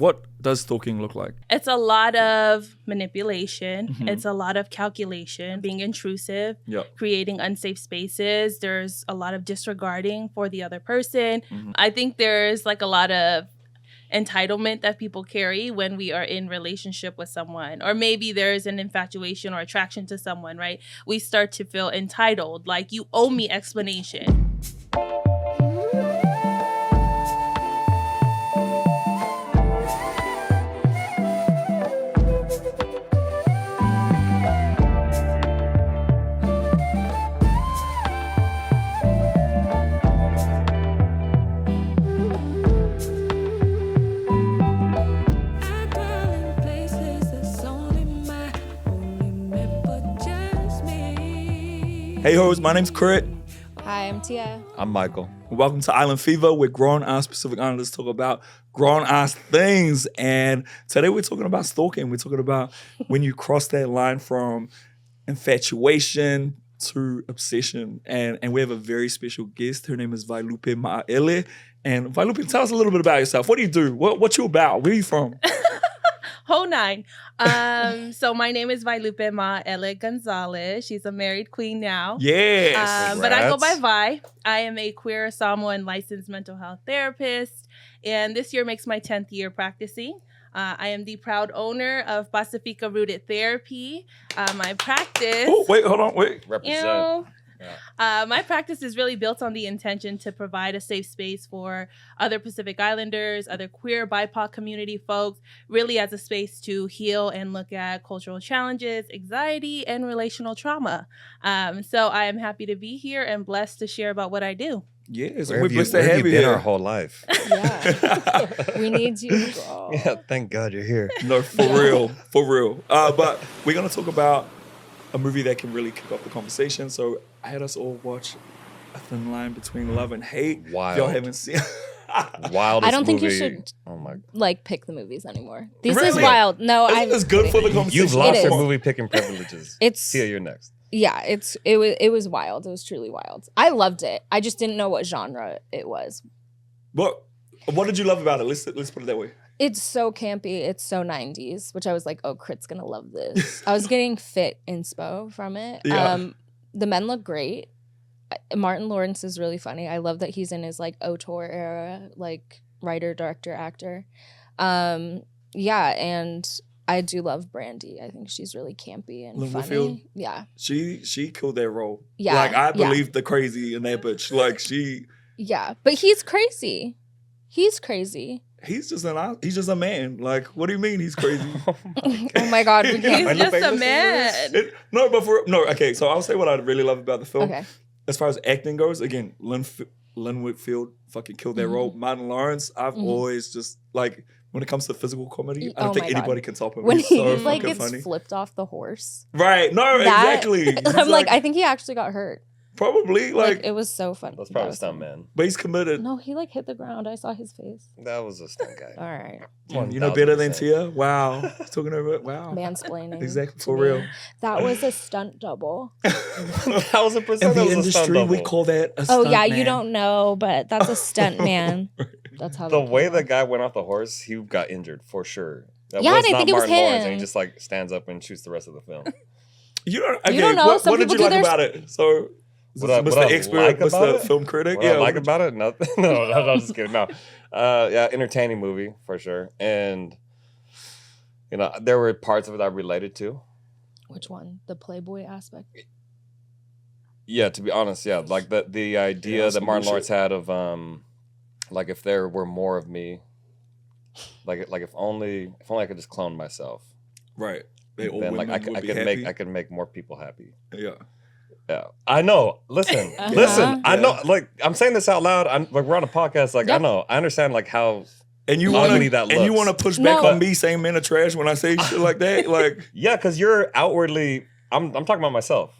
what does stalking look like? It's a lot of manipulation. Mhm. It's a lot of calculation, being intrusive, Yep. creating unsafe spaces. There's a lot of disregarding for the other person. Mhm. I think there's like a lot of entitlement that people carry when we are in relationship with someone, or maybe there's an infatuation or attraction to someone, right? We start to feel entitled, like you owe me explanation. Hey hoes, my name's Crit. Hi, I'm Tia. I'm Michael. Welcome to Island Fever, where grown-ass Pacific Islanders talk about grown-ass things. And today we're talking about stalking. We're talking about when you cross that line from infatuation to obsession. And we have a very special guest. Her name is Vailupe Ma'ele. And Vailupe, tell us a little bit about yourself. What do you do? What you about? Where are you from? Whole nine. So my name is Vailupe Ma'ele Gonzalez. She's a married queen now. Yes. But I go by Vi. I am a queer Samoan licensed mental health therapist, and this year makes my 10th year practicing. I am the proud owner of Pasifika Rooted Therapy. My practice. Oh, wait, hold on, wait. Represent. My practice is really built on the intention to provide a safe space for other Pacific Islanders, other queer BIPOC community folks, really as a space to heal and look at cultural challenges, anxiety, and relational trauma. So I am happy to be here and blessed to share about what I do. Yes, Where we're have you, blessed to where have have you you been here. our whole life? Yeah. We need you, girl. Yeah, thank God you're here. No, for real, for real. But we're gonna talk about a movie that can really kick off the conversation. So I had us all watch A Thin Line Between Love and Hate. Wild. If y'all haven't seen Wildest I don't think you movie. should Oh my. pick the movies anymore. This is Really? wild. No, I think it's good for the conversation. You've lost It your is. movie picking privileges. It's Tia, you're next. yeah. It was wild. It was truly wild. I loved it. I just didn't know what genre it was. What did you love about it? Let's put it that way. It's so campy. It's so 90s, which I was like, oh, Crit's gonna love this. I was getting fit inspo from it. Yeah. The men look great. Martin Lawrence is really funny. I love that he's in his like auteur era, like writer, director, actor. Yeah, and I do love Brandy. I think she's really campy and Lynn funny. Whitfield? Yeah. She killed that role. Yeah, Like I yeah. believe the crazy in that bitch. Like Yeah. But he's crazy. He's crazy. he's just a man. Like, what do you mean he's crazy? Oh my God. We He's can't. just a man. Okay, so I'll say what I really love about the film. Okay. As far as acting goes, again, Lynn Whitfield fucking killed that role. Martin Lawrence, I've always just like when it comes to physical comedy, I don't Oh think my God. anybody can top him. When He's he so like fucking gets funny. flipped off the horse. Right? No, That- exactly. He's I'm like, I think he actually got hurt. probably Like, like, it was so funny. That's probably a was stunt funny. man. but he's committed. No, he like hit the ground. I saw his face. That was a stunt guy. All right. You know better than 1000%. Tia? Wow. Talking over it. Wow. Mansplaining. Exactly, to for me. real. That was a stunt double. 1000%. In that the was a stunt industry, we double. call that a Oh stunt yeah, man. you don't know, but that's a stunt man. That's how The they way call the it. guy went off the horse, he got injured for sure. That Yeah, was and I not think it was Martin Lawrence, him. and he just like stands up and shoots the rest of the film. You don't, You okay, don't know. What, Some what did you people like do about it? So, What I Mr. like Expert, about Mr. it? Film Critic. What I like about it? Nothing. No, I'm just kidding. No. Yeah, entertaining movie for sure. And you know, there were parts of it I related to. Which one? The Playboy aspect. Yeah, to be honest, yeah. Like the idea that's that some Martin bullshit. Lawrence had of like if there were more of me, like if only I could just clone myself, Right. They all then like women would I be could happy. make more people happy. Yeah. Yeah, I know. Listen, listen. I know. Like I'm saying this out loud. I'm like we're on a podcast. Like I Yep. know. I understand. Like how. And you Ugly want that to looks. push back No. on me saying men are trash when I say shit like that? Like, Yeah, because you're outwardly. I'm talking about myself.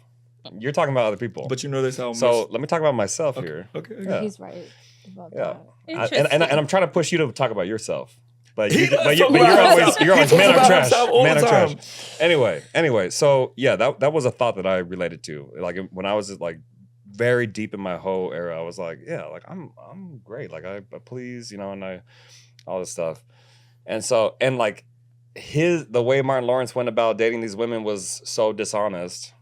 You're talking about other people. but you know that's how So let me talk about myself here. Okay. Yeah. He's right about Yeah. that. And I'm trying to push you to talk about yourself. But He you, does but you, talk but about you're always himself. you're He always talks men are about trash. himself all Men the are trash. time. Anyway. So yeah, that was a thought that I related to. Like when I was like very deep in my whole era, I was like, yeah, like I'm great. Like I please, you know, and I all this stuff. And so, and like the way Martin Lawrence went about dating these women was so dishonest,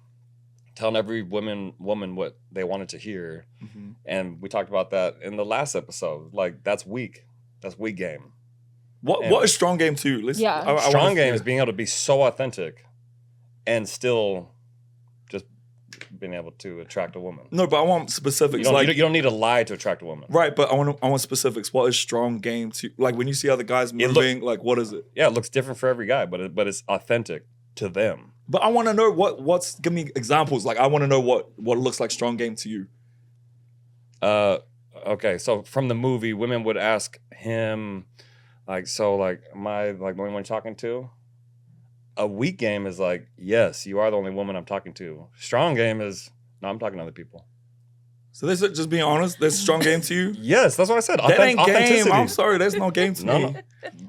telling every woman what they wanted to hear. Mm-hmm. And we talked about that in the last episode. Like, that's weak. That's weak game. What is strong game to you? Strong game is being able to be so authentic and still just being able to attract a woman. No, but I want specifics. You don't need to lie to attract a woman. Right, but I want specifics. What is strong game to, like, when you see other guys moving, like, what is it? Yeah, it looks different for every guy, but it's authentic to them. But I want to know give me examples. Like, I want to know what looks like strong game to you. Okay, so from the movie, women would ask him, like, so, like, am I, like, the only one talking to? A weak game is like, yes, you are the only woman I'm talking to. Strong game is, no, I'm talking to other people. So this is just being honest. That's strong game to you. Yes, that's what I said. That ain't game. I'm sorry, that's no game to me. No.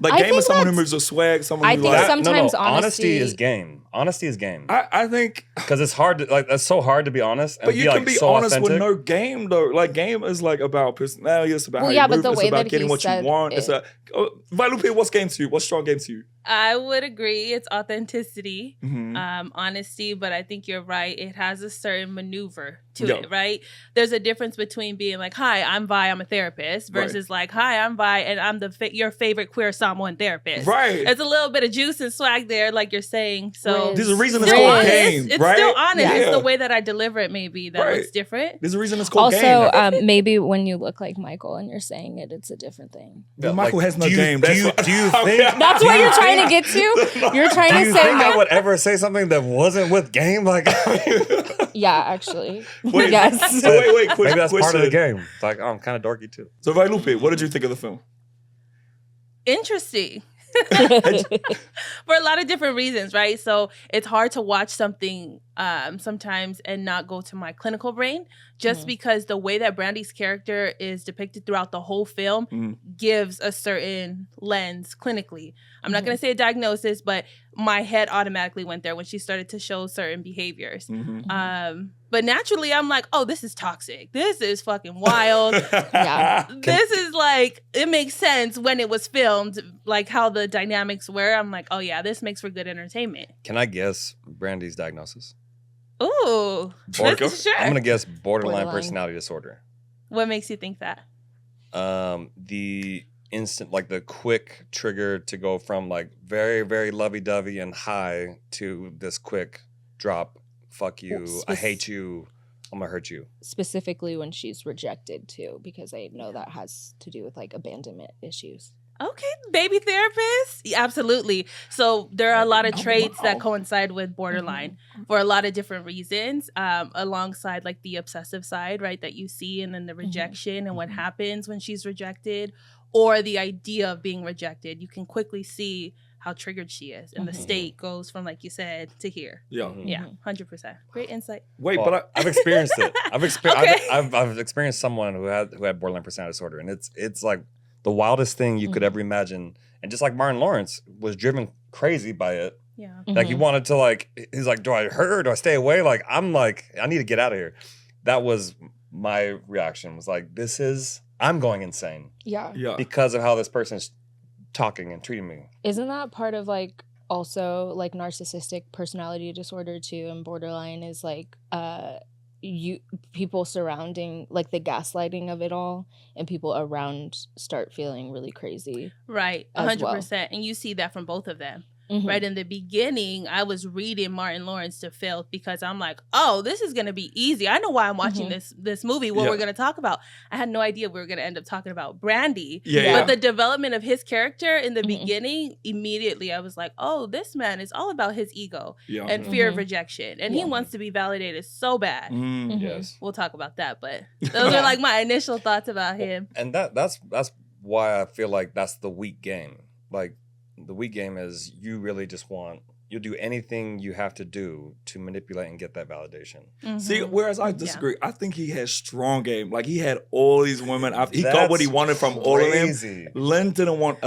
Like, game is someone who moves with swag. Someone I who think like. sometimes honesty is game. Honesty is game. I think because it's hard to, like, that's so hard to be honest. And but you can be so honest authentic. with no game though. Like, game is like about personality. It's about how you but move. the It's way about that getting he what you said want. it. It's a Valupe, what's game to you? What's strong game to you? I would agree. It's authenticity, Mm-hmm. honesty, but I think you're right. It has a certain maneuver to it, right? There's a difference between being like, hi, I'm Vi, I'm a therapist, versus like, hi, I'm Vi, and I'm your favorite queer Samoan therapist. Right. It's a little bit of juice and swag there, like you're saying. So there's a reason it's still called honest. game, It's right? still honest. Yeah. It's the way that I deliver it maybe that Right. looks different. There's a reason it's called Also, game. maybe when you look like Michael and you're saying it, it's a different thing. But Michael has no do you- game. do you think That's what you're trying to get to? You're trying Do to you say think I would ever say something that wasn't with game? Like, Yeah, actually. Wait, Yes. So wait, quick, maybe that's part of the question. game. It's like, oh, I'm kind of dorky too. So Valupe, what did you think of the film? Interesting. For a lot of different reasons, right? So it's hard to watch something sometimes and not go to my clinical brain, just because the way that Brandy's character is depicted throughout the whole film gives a certain lens clinically. I'm not going to say a diagnosis, but my head automatically went there when she started to show certain behaviors. But naturally, I'm like, oh, this is toxic. This is fucking wild. Yeah. This is like, it makes sense when it was filmed, like how the dynamics were. I'm like, oh yeah, this makes for good entertainment. Can I guess Brandy's diagnosis? Ooh, Sure. sure. I'm gonna guess borderline Borderline. personality disorder. What makes you think that? The instant, like the quick trigger to go from like very, very lovey-dovey and high to this quick drop. Fuck you. I hate you. I'm gonna hurt you. Specifically when she's rejected too, because I know that has to do with like abandonment issues. Okay, baby therapist. Yeah, absolutely. So there are a lot of traits wow. that coincide with borderline for a lot of different reasons, alongside like the obsessive side, right, that you see, and then the rejection and what happens when she's rejected, or the idea of being rejected. You can quickly see how triggered she is, and the state goes from, like you said, to here. Yeah. Yeah, 100%. Great insight. Wait, Well, but I've experienced it. Okay. I've experienced someone who had borderline personality disorder, and it's like the wildest thing you could ever imagine. And just like Martin Lawrence was driven crazy by it. Yeah. Like he wanted to, like, he's like, do I hurt her? Do I stay away? Like, I'm like, I need to get out of here. That was my reaction, was like, I'm going insane Yeah. yeah. because of how this person's talking and treating me. Isn't that part of like also like narcissistic personality disorder too, and borderline is like people surrounding, like the gaslighting of it all, and people around start feeling really crazy. Right, As 100%. And you see that from both of them. Mhm. Right in the beginning, I was reading Martin Lawrence to filth because I'm like, oh, this is gonna be easy. I know why I'm watching this movie. What we're gonna talk about. I had no idea we were gonna end up talking about Brandy. Yeah. But the development of his character in the beginning, immediately I was like, oh, this man is all about his ego Yeah. and fear of rejection, and he wants to be validated so bad. Mm. Yes. We'll talk about that, but those are like my initial thoughts about him. And that's why I feel like that's the weak game. Like, the weak game is you really just you'll do anything you have to do to manipulate and get that validation. See, Mhm. whereas I disagree. I think he has strong game. Like, he had all these women. He got what he wanted from all of them. Crazy. Lynn didn't want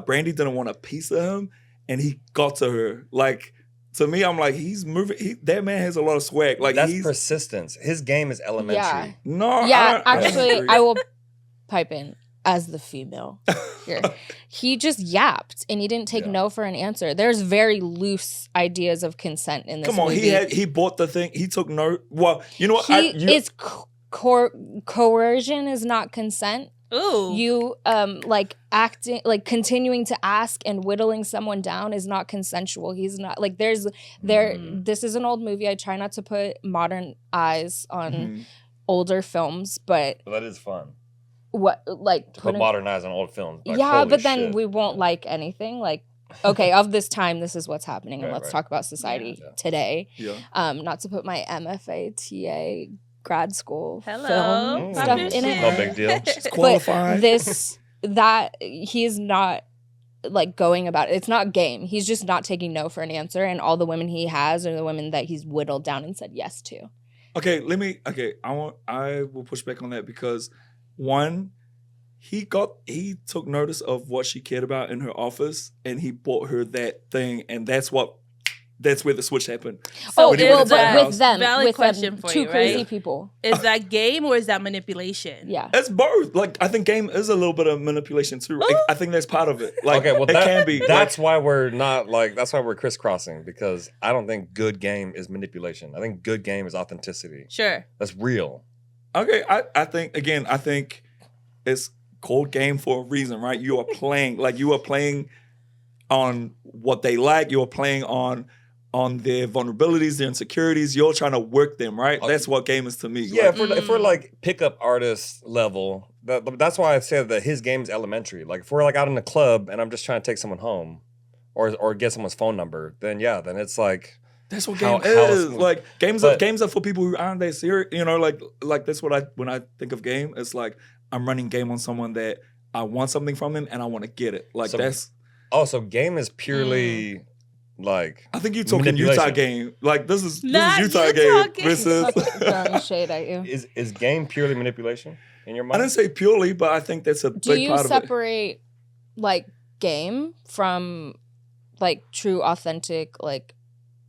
Brandy didn't want a piece of him, and he got to her. Like, to me, I'm like, he's moving. That man has a lot of swag. Like, That's he's persistence. His game is elementary. Yeah. no. Yeah, I don't actually, agree. I will pipe in. as the female here. He just yapped and he didn't take no for an answer. There's very loose ideas of consent in this Come on, movie. he bought the thing. He took no. Well, you know what? It's coercion is not consent. Ooh. You like acting, like continuing to ask and whittling someone down is not consensual. He's not like this is an old movie. I try not to put modern eyes on older films, but that is fun. What like to put modern eyes on old films. Like, yeah, but then shit. we won't like anything. Like, okay, of this time, this is what's happening, and let's talk about society today. Yeah. Not to put my MFA TA grad school film stuff in it. No big deal. She's qualified. But he's not like going about it. It's not game. He's just not taking no for an answer, and all the women he has are the women that he's whittled down and said yes to. Okay, I will push back on that because one, he took notice of what she cared about in her office and he bought her that thing, and that's where the switch happened. So with them, for two you, crazy right? people. Is that game or is that manipulation? Yeah. It's both. Like, I think game is a little bit of manipulation too. I think that's part of it. Like, okay, well, it can be. That's why we're not like. That's why we're crisscrossing, because I don't think good game is manipulation. I think good game is authenticity. Sure. That's real. Okay, I think it's called game for a reason, right? You are playing on what they like. You are playing on their vulnerabilities, their insecurities. You're trying to work them, right? That's what game is to me. Yeah, if we're like pickup artist level, that's why I said that his game is elementary. Like if we're like out in a club and I'm just trying to take someone home, or get someone's phone number, then it's like. That's what game is. Like games are for people who aren't that serious. You know, like that's what when I think of game, it's like I'm running game on someone that I want something from them and I want to get it. Like that's. Oh, so game is purely like. I think you're talking Utah game. Like this is Utah game versus. Throwing shade at you. Is game purely manipulation in your mind? I didn't say purely, but I think that's a big part of it. Do you separate like game from like true, authentic like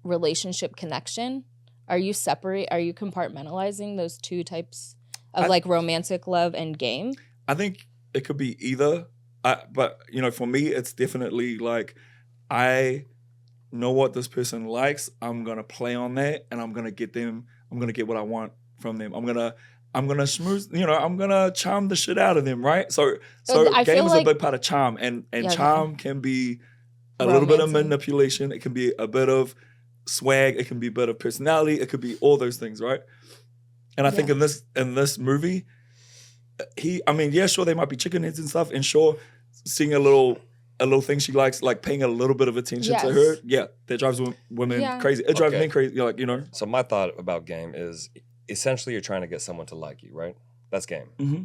relationship connection? Are you compartmentalizing those two types of like romantic love and game? I think it could be either. But for me, it's definitely like I know what this person likes. I'm gonna play on that, and I'm gonna get what I want from them. I'm gonna schmooze. I'm gonna charm the shit out of them, right? So game is a big part of charm, and charm can be a little bit of manipulation. It can be a bit of swag, it can be a bit of personality, it could be all those things, right? And I think in this movie, sure, they might be chicken heads and stuff, and sure, seeing a little thing she likes, like paying a little bit of attention to her, that drives women crazy. It drives men crazy, So my thought about game is essentially you're trying to get someone to like you, right? That's game. Mm-hmm.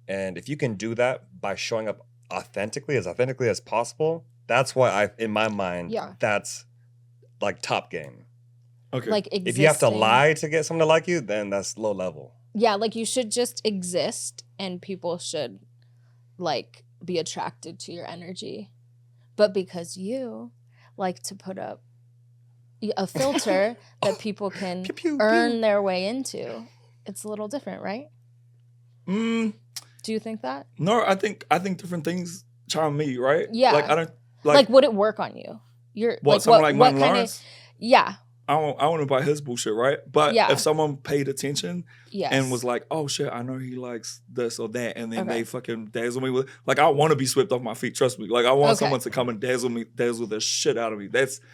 And if you can do that by showing up authentically as possible, that's why in my mind, that's like top game. Okay. Like existing. If you have to lie to get someone to like you, then that's low level. Yeah, like you should just exist and people should like be attracted to your energy. But because you like to put up a filter that people can earn their way into, it's a little different, right? Do you think that? No, I think different things charm me, right? Yeah. Like I don't like would it work on you? What kind of yeah. I want to buy his bullshit, right? But if someone paid attention and was like, oh shit, I know he likes this or that, and then they fucking dazzle me with, like, I want to be swept off my feet, trust me. Like, I want someone to come and dazzle the shit out of me.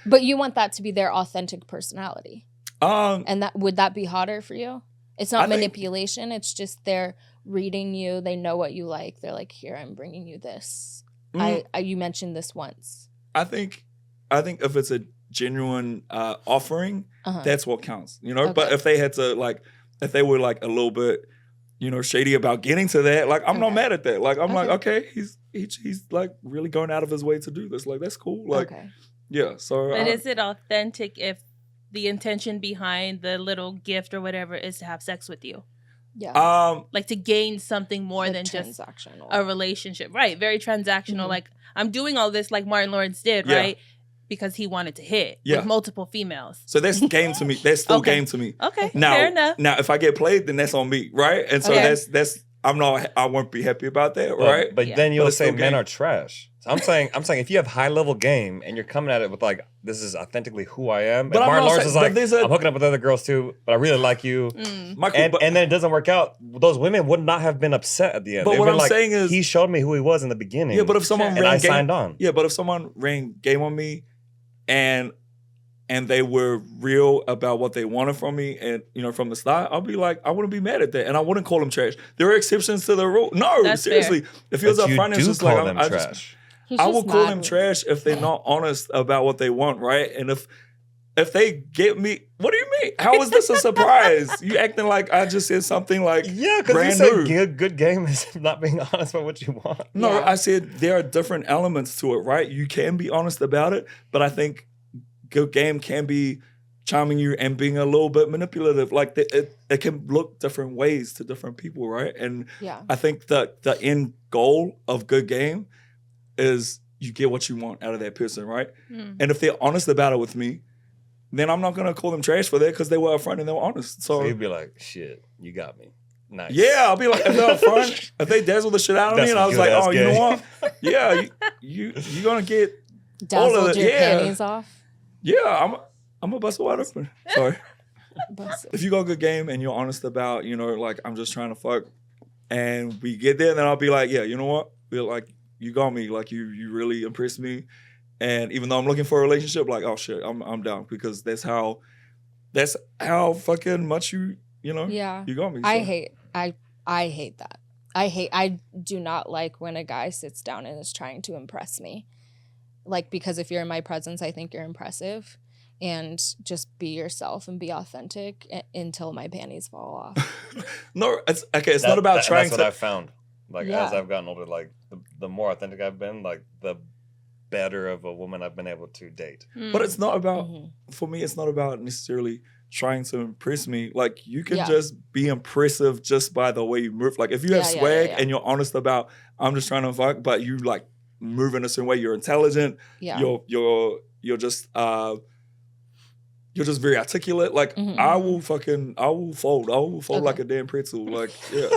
But you want that to be their authentic personality. And would that be hotter for you? It's not manipulation. It's just they're reading you. They know what you like. They're like, here, I'm bringing you this. You mentioned this once. I think if it's a genuine offering, that's what counts, But if they had to if they were like a little bit, shady about getting to that, like I'm not mad at that. Like I'm like, okay, he's like really going out of his way to do this. Like that's cool. Like so. But is it authentic if the intention behind the little gift or whatever is to have sex with you? Yeah. Like to gain something more than just a relationship, right? Very transactional. Mm-hmm. Like I'm doing all this like Martin Lawrence did, right? Because he wanted to hit with multiple females. So that's game to me. That's still game to me. Okay, now, fair enough. Now, if I get played, then that's on me, right? And so that's I won't be happy about that, right? But Yeah. then you'll it's say still men game. are trash. So I'm saying if you have high level game and you're coming at it with like, this is authentically who I am. But But I'm Martin not Lawrence saying- is but like, there's a- I'm hooking up with other girls too, but I really like you. Michael, And but, then it doesn't work out. Those women would not have been upset at the end. But They'd what been I'm like, saying is- he showed me who he was in the beginning. yeah, but if someone Sure. and ran I game, signed on. yeah, but if someone ran game on me, and they were real about what they wanted from me, and from the start, I'll be like, I wouldn't be mad at that, and I wouldn't call them trash. There are exceptions to the rule. No, That's seriously, if he was But up you front, it's do just call like them I trash. just. He's I just will call mad them with- trash if they're not honest about what they want, right? And if they get me, what do you mean? How is this a surprise? You acting like I just said something like Yeah, because you brand said new. good game is not being honest about what you want. No, Yeah. I said there are different elements to it, right? You can be honest about it, but I think good game can be charming you and being a little bit manipulative. Like it can look different ways to different people, right? And Yeah. I think that the end goal of good game is you get what you want out of that person, right? Mm. And if they're honest about it with me, then I'm not gonna call them trash for that because they were upfront and they were honest. So So you'd be like, shit, you got me. Nice. yeah, I'll be like, if they're upfront, if they dazzle the shit out of me, That's and a I was like, good-ass oh, you know game. what? Yeah, you're gonna get Dazzled it, your yeah. panties off. yeah. I'm a bust it wide open. Sorry. Bust it. If you got a good game and you're honest about, like I'm just trying to fuck, and we get there, then I'll be like, yeah, you know what? Be like, you got me. Like you really impressed me. And even though I'm looking for a relationship, like, oh shit, I'm down because that's how fucking much you Yeah. you got me. I so. hate that. I do not like when a guy sits down and is trying to impress me. Like, because if you're in my presence, I think you're impressive. And just be yourself and be authentic until my panties fall off. No, it's okay. It's not about trying That's to. what I found. Like Yeah. as I've gotten older, like the more authentic I've been, like the better of a woman I've been able to date. But it's not about. Mhm. For me, it's not about necessarily trying to impress me. Like you can Yeah. just be impressive just by the way you move. Like if you have Yeah, yeah, swag yeah. and you're honest about, I'm just trying to fuck, but you like move in a certain way. You're intelligent. Yeah. You're just very articulate. Like Mhm. I will fold. I will fold Okay. like a damn pretzel. Like yeah.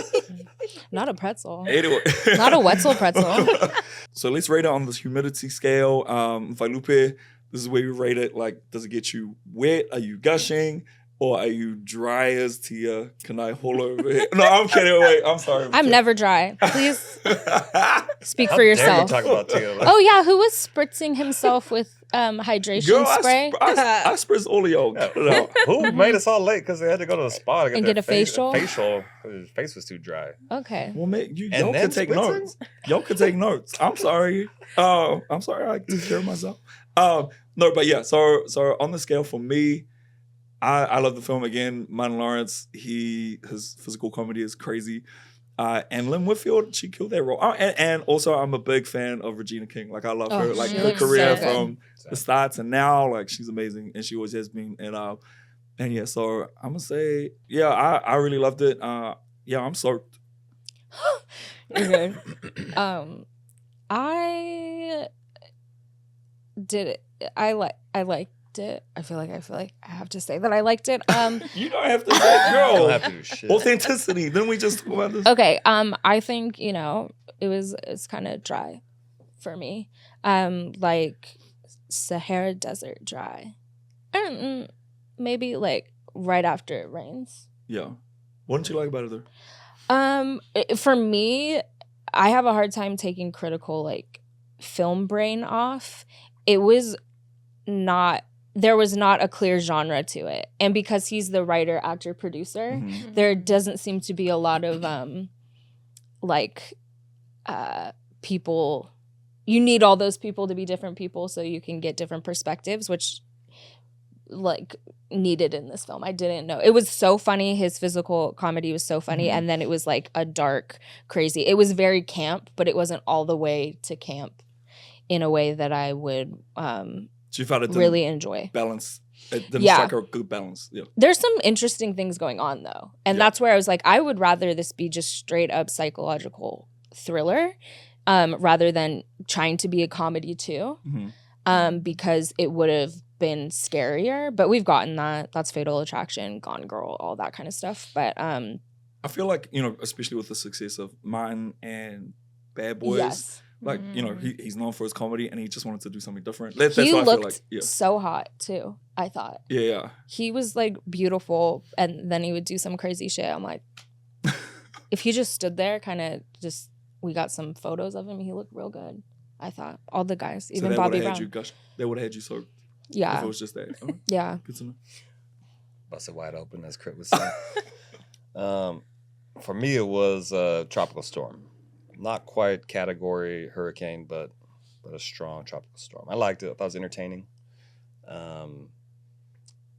Not a pretzel. Anyway. Not a Wetzel pretzel. So let's rate it on this humidity scale. Valupe, this is where you rate it. Like, does it get you wet? Are you gushing? Or are you dry as Tia? Can I hold over here? No, I'm kidding. Wait, I'm sorry. I'm never dry. Please speak How for dare yourself. you talk about Tia? Like, Oh yeah, who was spritzing himself with hydration Girl, spray? I spritz all of y'all. yeah, Cut it out. who made us all late because they had to go to the spa to And their get a facial? Facial, 'cause his face was too dry. Okay. Well, man, And y'all then can take spritzing? notes. Y'all can take notes. I'm sorry. I'm sorry. I took care of myself. No, but yeah. So on the scale for me, I love the film again. Martin Lawrence, his physical comedy is crazy. And Lynn Whitfield, she killed that role. Oh, and also, I'm a big fan of Regina King. Like I love Oh, her. Like she her looks career so good. from the starts and now, like she's amazing, and she always has been. And yeah, so I'm gonna say, yeah, I really loved it. Yeah, I'm soaked. You're good. I did it. I liked it. I feel like I have to say that I liked it. You don't have to say, You girl. don't have to do shit. Authenticity. Didn't we just talk about this? Okay. I think it's kind of dry for me. Like Sahara Desert dry. Maybe like right after it rains. Yeah. What didn't you like about it though? For me, I have a hard time taking critical like film brain off. It was not. There was not a clear genre to it, and because he's the writer, actor, producer. Mhm. There doesn't seem to be a lot of people. You need all those people to be different people so you can get different perspectives, which like needed in this film. I didn't know. It was so funny. His physical comedy was so funny. Mhm. And then it was like a dark, crazy. It was very camp, but it wasn't all the way to camp in a way that I would So you found it didn't really enjoy. balance. It didn't Yeah. strike a good balance. Yeah. There's some interesting things going on though. And Yeah. that's where I was like, I would rather this be just straight up psychological thriller rather than trying to be a comedy too. Mhm. Because it would have been scarier. But we've gotten that. That's Fatal Attraction, Gone Girl, all that kind of stuff. But I feel like, you know, especially with the success of Martin and Bad Boys, Yes. like, you know, he's known for his comedy and he just wanted to do something different. That's He what I feel looked like. Yeah. so hot too, I thought. Yeah. He was like beautiful, and then he would do some crazy shit. I'm like, if he just stood there, kind of just, we got some photos of him, he looked real good, I thought. All the guys, even Bobby Brown. They would have had you soaked. Yeah. If it was just that. Oh, Yeah. good to know. Busted wide open, as Crit would say. For me, it was a tropical storm. Not quite category hurricane, but a strong tropical storm. I liked it. I thought it was entertaining.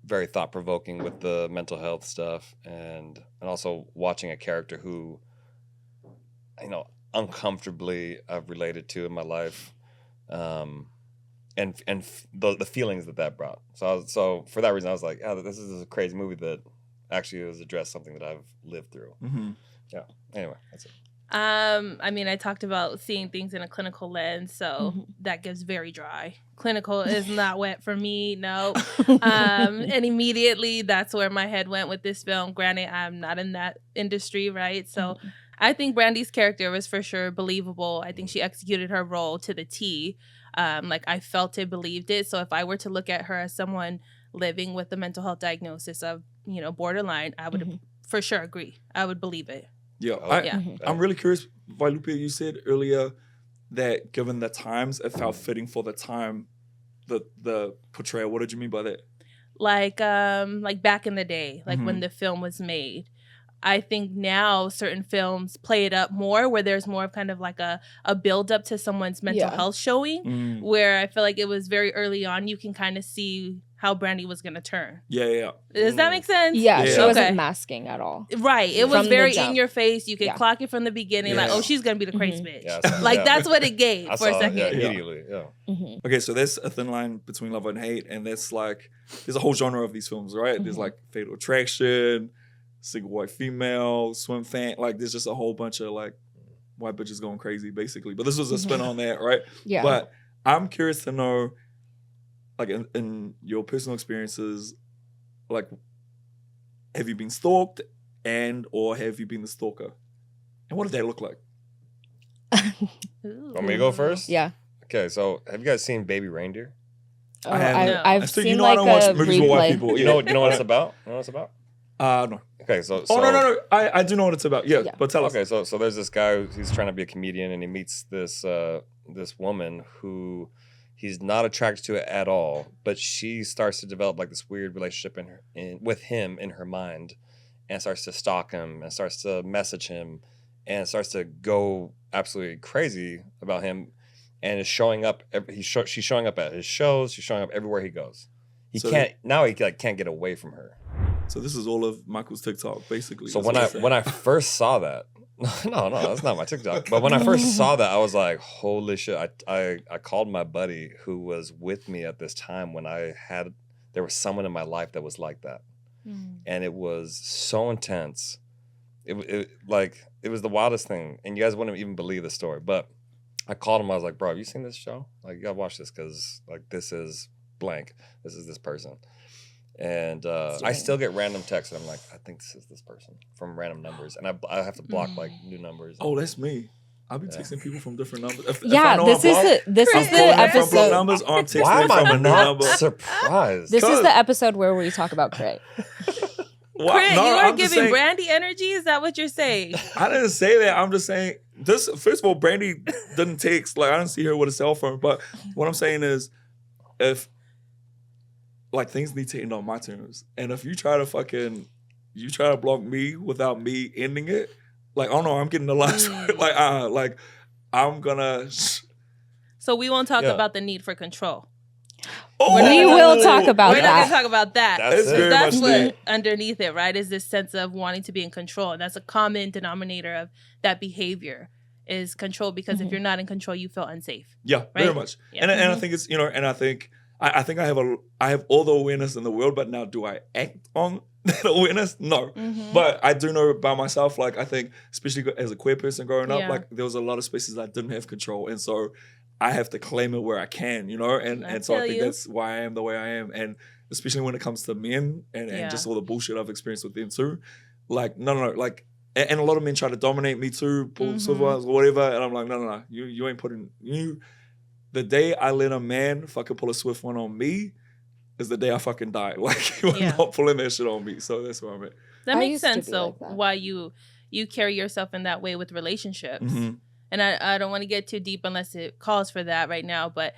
Very thought-provoking with the mental health stuff, and also watching a character who, you know, uncomfortably I've related to in my life, and the feelings that brought. So for that reason, I was like, oh, this is a crazy movie that actually has addressed something that I've lived through. Mm-hmm. Yeah. Anyway, that's it. I mean, I talked about seeing things in a clinical lens, so that gives very dry. Clinical is not wet for me, no. And immediately that's where my head went with this film. Granted, I'm not in that industry, right? So I think Brandy's character was for sure believable. I think she executed her role to the T. Like I felt it, believed it. So if I were to look at her as someone living with the mental health diagnosis of, you know, borderline, I would for sure agree. I would believe it. Yeah, I'm really curious, Vailupe, you said earlier that given the times, it felt fitting for the time, the portrayal. What did you mean by that? Like back in the day, like when the film was made. I think now certain films play it up more where there's more of kind of like a build up to someone's mental health showing, where I feel like it was very early on. You can kind of see how Brandy was going to turn. Yeah. Does that make sense? Yeah, she wasn't masking at all. Right. It was very in your face. You could clock it from the beginning, like, oh, she's going to be the crazy bitch. Yeah, that's what it gave for a second. Immediately, Okay, so there's a thin line between love and hate, and that's like, there's a whole genre of these films, right? There's like Fatal Attraction, Single White Female, Swim Fan, like there's just a whole bunch of like white bitches going crazy, basically. But this was a spin on that, right? Yeah. But I'm curious to know, like in your personal experiences, like, have you been stalked or have you been the stalker? And what did that look like? Want me to go first? Yeah. Okay, so have you guys seen Baby Reindeer? Oh, I've so, seen you know, like I don't watch a movies with white replay. people. You know what it's about? You know what it's about? No. Okay, so no. I do know what it's about. Yeah. But tell us. Okay, so there's this guy who's trying to be a comedian, and he meets this woman who he's not attracted to at all, but she starts to develop like this weird relationship with him in her mind, and starts to stalk him and starts to message him and starts to go absolutely crazy about him, and is showing up. She's showing up at his shows. She's showing up everywhere he goes. He can't get away from her. So this is all of Michael's TikTok, basically. So when I first saw that, no, that's not my TikTok. But when I first saw that, I was like, holy shit. I called my buddy who was with me at this time when there was someone in my life that was like that. And it was so intense. It was the wildest thing. And you guys wouldn't even believe the story. But I called him. I was like, bro, have you seen this show? Like, you gotta watch this because like this is blank. This is this person. And I still get random texts, and I'm like, I think this is this person from random numbers, and I have to block like new numbers. Oh, that's me. I'll be texting people from different numbers. If this is the episode. Numbers, or I'm texting Why am from I a new not number. surprised? This is the episode where we talk about Crit. Crit, you are giving Brandy energy? Is that what you're saying? I didn't say that. I'm just saying this. First of all, Brandy didn't text. Like, I didn't see her with a cell phone. But what I'm saying is, if like things need to end on my terms, and if you try to block me without me ending it, like, oh no, I'm getting the last word. Like I'm gonna. So we won't talk about the need for control. We will talk about We're that. not going to talk about that. That's what underneath it, right? Is this sense of wanting to be in control. And that's a common denominator of that behavior is control, because if you're not in control, you feel unsafe. Yeah, right? very much. Yeah. And I think it's, and I think I have all the awareness in the world, but now do I act on that awareness? No. But I do know by myself, like, I think, especially as a queer person growing up, like, there was a lot of spaces I didn't have control. And so I have to claim it where I can, and so I think that's why I am the way I am. And especially when it comes to men and just all the bullshit I've experienced with them too. Like, no, like, and a lot of men try to dominate me too, pull silver or whatever. And I'm like, no. You ain't putting the day I let a man fucking pull a swift one on me is the day I fucking die. Like, you are not pulling that shit on me. So that's where I'm at. That makes sense, though, why you carry yourself in that way with relationships. Mm-hmm. And I don't want to get too deep unless it calls for that right now, but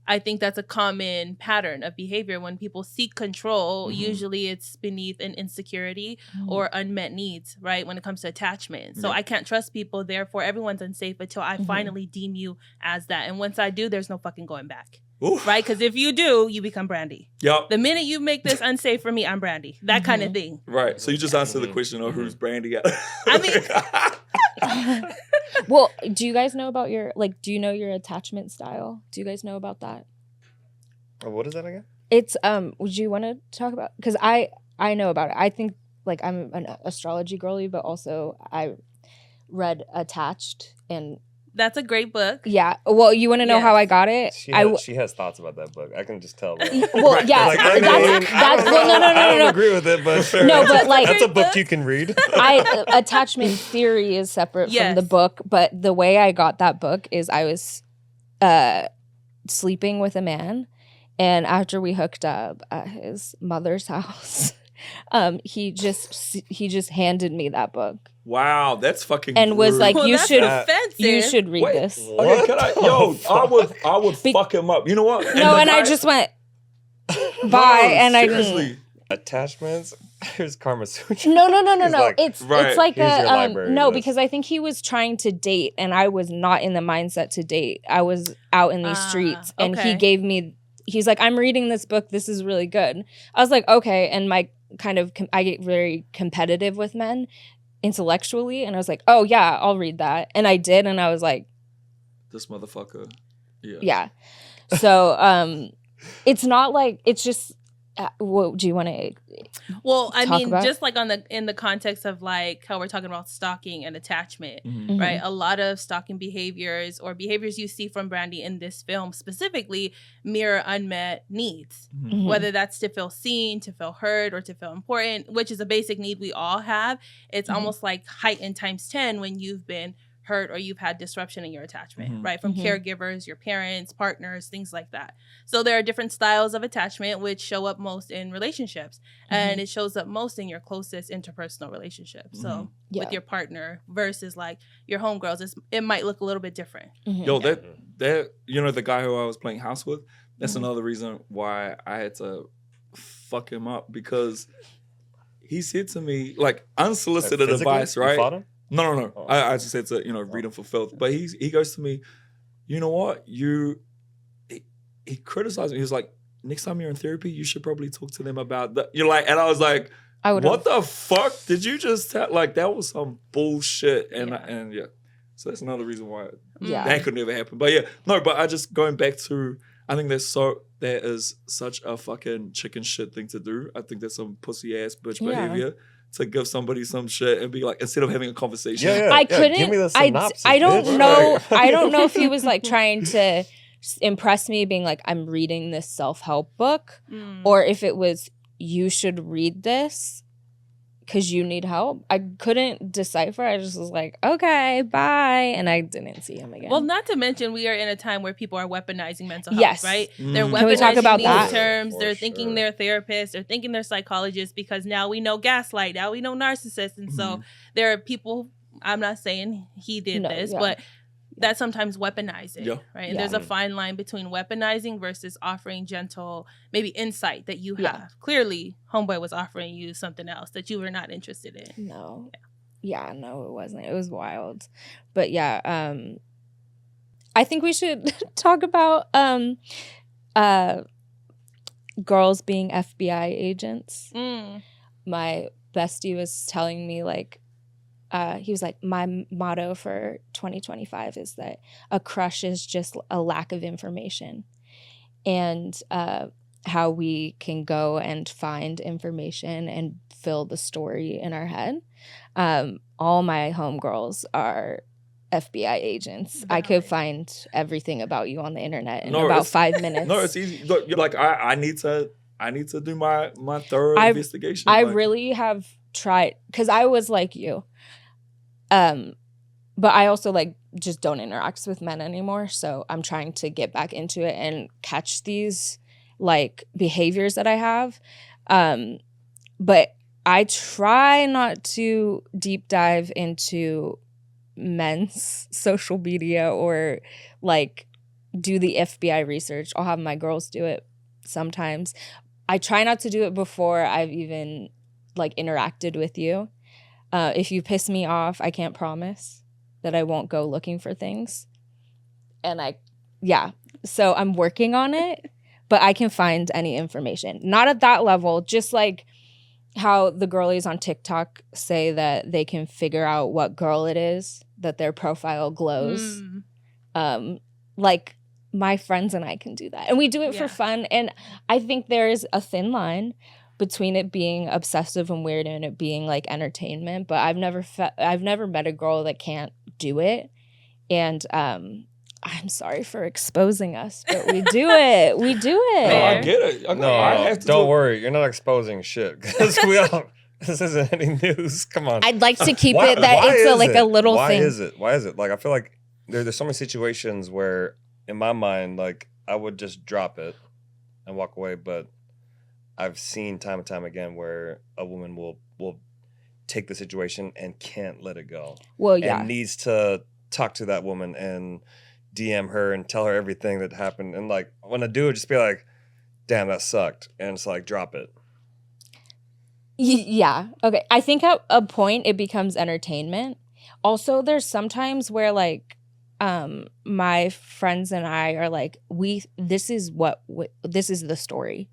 I think that's a common pattern of behavior. When people seek control, usually it's beneath an insecurity or unmet needs, right? When it comes to attachment. So I can't trust people, therefore everyone's unsafe until I finally deem you as that. And once I do, there's no fucking going back. Oof. Right? Because if you do, you become Brandy. Yep. The minute you make this unsafe for me, I'm Brandy. That kind of thing. Right. So you just answered the question of who's Brandy. I mean... Well, do you guys know about do you know your attachment style? Do you guys know about that? Oh, what is that again? It's, would you want to talk about, because I know about it. I think, like, I'm an astrology girly, but also I read Attached, and that's a great book. Yeah. Well, you want to know how I got it? She has thoughts about that book. I can just tell. Well, yeah. Like, I don't agree with it, but sure. No, but like that's a book you can read. Attachment theory is separate from the book, but the way I got that book is I was sleeping with a man, and after we hooked up at his mother's house, he just handed me that book. Wow, that's fucking and was rude. like, you should read Wait, this. Okay, can I would fuck him up. You know what? And I just went bye, and seriously. I didn't. Attachments. Here's Karma Sutra. No. Like, it's like no, because I think he was trying to date, and I was not in the mindset to date. I was out in these streets, and he gave me. He's like, I'm reading this book. This is really good. I was like, okay, and I get very competitive with men intellectually, and I was like, oh yeah, I'll read that, and I did, and I was like, this motherfucker. Yeah. So it's not like, it's just what do you want to well I mean about? Just like in the context of like how we're talking about stalking and attachment, right? A lot of stalking behaviors or behaviors you see from Brandy in this film specifically mirror unmet needs, whether that's to feel seen, to feel heard, or to feel important, which is a basic need we all have. It's almost like heightened times 10 when you've been hurt or you've had disruption in your attachment, right? From caregivers, your parents, partners, things like that. So there are different styles of attachment which show up most in relationships, and it shows up most in your closest interpersonal relationships. So with your partner versus like your homegirls, it might look a little bit different. Yo, that the guy who I was playing house with, that's another reason why I had to fuck him up, because he said to me, like, unsolicited advice, right? You fought him? No. Oh. I just said to, read him for filth. But he goes to me, you know what? He criticized me. He was like, next time you're in therapy, you should probably talk to them about that. You're like, and I was like, what the fuck did you just tell? Like, that was some bullshit. And so that's another reason why that could never happen. But but I just going back to, I think that is such a fucking chicken shit thing to do. I think that's some pussy ass bitch behavior. To give somebody some shit and be like, instead of having a conversation. I couldn't. Give me the synopsis, I don't know. I don't know if he was like trying to impress me, being like, I'm reading this self-help book, or if it was, you should read this because you need help. I couldn't decipher. I just was like, okay, bye. And I didn't see him again. Well, not to mention, we are in a time where people are weaponizing mental health, right? They're weaponizing Can we talk about these that? terms. They're thinking they're therapists. They're thinking they're psychologists, because now we know gaslight. Now we know narcissists. And so there are people, I'm not saying he did this, but that sometimes weaponize it, right? And there's a fine line between weaponizing versus offering gentle, maybe insight that you have. Clearly, homeboy was offering you something else that you were not interested in. No. Yeah, no, it wasn't. It was wild. But I think we should talk about girls being FBI agents. My bestie was telling me, like, he was like, my motto for 2025 is that a crush is just a lack of information, and how we can go and find information and fill the story in our head. All my homegirls are FBI agents. I could find everything about you on the internet in about 5 minutes. No, it's easy. Look, you're like, I need to do my thorough investigation. I really have tried, because I was like you. But I also like just don't interact with men anymore. So I'm trying to get back into it and catch these like behaviors that I have. But I try not to deep dive into men's social media or like do the FBI research. I'll have my girls do it sometimes. I try not to do it before I've even like interacted with you. If you piss me off, I can't promise that I won't go looking for things. And so I'm working on it, but I can find any information. Not at that level, just like how the girlies on TikTok say that they can figure out what girl it is, that their profile glows. Like my friends and I can do that. And we do it for fun. And I think there is a thin line between it being obsessive and weird and it being like entertainment. But I've never met a girl that can't do it. And I'm sorry for exposing us, but we do it. We do it. No, I get it. Don't worry. You're not exposing shit because this isn't any news. Come on. I'd like to keep it that it's a little thing. Why is it? Like, I feel like there's so many situations where, in my mind, like I would just drop it and walk away, but I've seen time and time again where a woman will take the situation and can't let it go. Well, yeah. And needs to talk to that woman and DM her and tell her everything that happened. And like when a dude just be like, damn, that sucked. And it's like, drop it. Yeah. Okay. I think at a point it becomes entertainment. Also, there's sometimes where like my friends and I are like, this is the story.